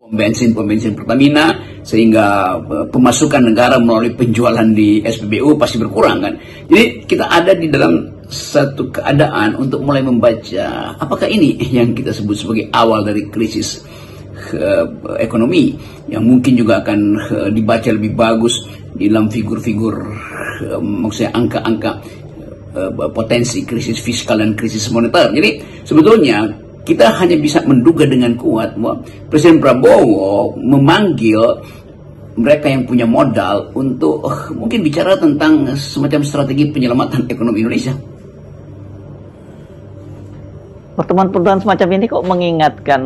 pom bensin Pertamina, sehingga pemasukan negara melalui penjualan di SPBU pasti berkurang kan. Jadi kita ada di dalam satu keadaan untuk mulai membaca apakah ini yang kita sebut sebagai awal dari krisis ekonomi, yang mungkin juga akan dibaca lebih bagus di dalam figur-figur, maksudnya angka-angka potensi krisis fiskal dan krisis moneter. Jadi sebetulnya kita hanya bisa menduga dengan kuat bahwa Presiden Prabowo memanggil mereka yang punya modal untuk mungkin bicara tentang semacam strategi penyelamatan ekonomi Indonesia. Pertemuan-pertemuan semacam ini kok mengingatkan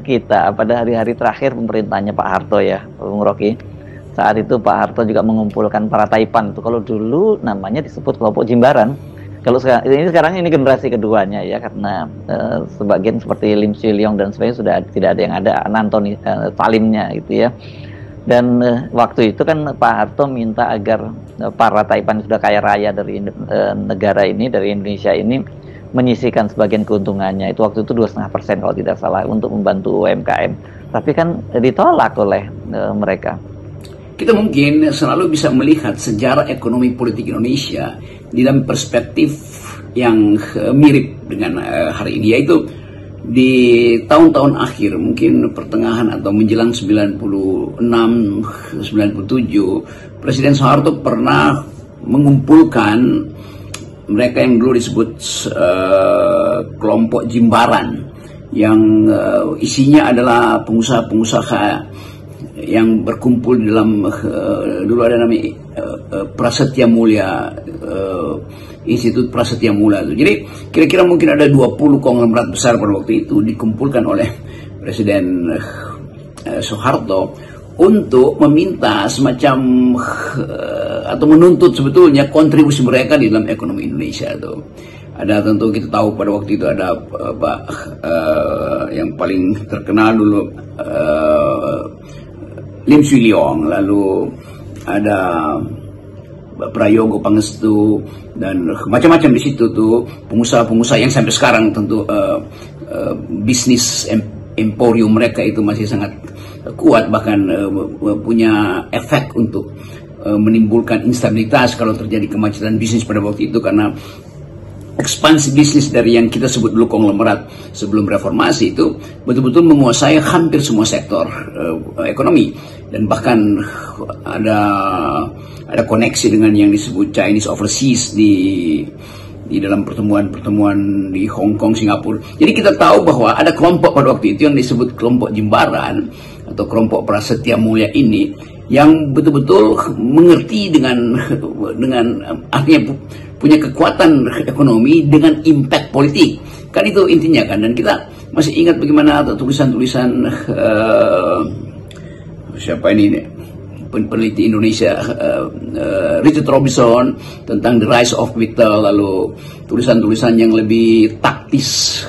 kita pada hari-hari terakhir pemerintahnya Pak Harto ya, Bung Rocky. Saat itu Pak Harto juga mengumpulkan para Taipan. Itu kalau dulu namanya disebut kelompok Jimbaran. Kalau sekarang ini generasi keduanya ya, karena sebagian seperti Lim Swee Lyong dan sebagainya sudah tidak ada yang ada, Antoni Talimnya gitu ya. Dan waktu itu kan Pak Harto minta agar para Taipan sudah kaya raya dari negara ini, dari Indonesia ini, menyisihkan sebagian keuntungannya. Itu waktu itu 2,5% kalau tidak salah untuk membantu UMKM. Tapi kan ditolak oleh mereka. Kita mungkin selalu bisa melihat sejarah ekonomi politik Indonesia di dalam perspektif yang mirip dengan hari ini, yaitu di tahun-tahun akhir, mungkin pertengahan atau menjelang 96, 97, Presiden Soeharto pernah mengumpulkan mereka yang dulu disebut kelompok Jimbaran, yang isinya adalah pengusaha-pengusaha yang berkumpul di dalam dulu ada namanya Prasetya Mulia, Institut Prasetya Mulia itu. Jadi kira-kira mungkin ada 20 konglomerat besar pada waktu itu dikumpulkan oleh Presiden Soeharto untuk meminta semacam atau menuntut sebetulnya kontribusi mereka di dalam ekonomi Indonesia itu. Ada, tentu kita tahu pada waktu itu ada Pak yang paling terkenal dulu Lim Swee Lyong, lalu ada Prayogo Pangestu, dan macam-macam di situ tuh pengusaha-pengusaha yang sampai sekarang tentu bisnis emporium mereka itu masih sangat kuat, bahkan punya efek untuk menimbulkan instabilitas kalau terjadi kemacetan bisnis pada waktu itu, karena ekspansi bisnis dari yang kita sebut dulu konglomerat sebelum reformasi itu betul-betul menguasai hampir semua sektor ekonomi, dan bahkan ada koneksi dengan yang disebut Chinese overseas di dalam pertemuan-pertemuan di Hong Kong, Singapura. Jadi kita tahu bahwa ada kelompok pada waktu itu yang disebut kelompok Jimbaran atau kelompok Prasetya Mulia ini yang betul-betul mengerti dengan artinya punya kekuatan ekonomi dengan impact politik. Kan itu intinya kan. Dan kita masih ingat bagaimana tulisan-tulisan siapa ini peneliti Indonesia, Richard Robinson, tentang The Rise of Capital, lalu tulisan-tulisan yang lebih taktis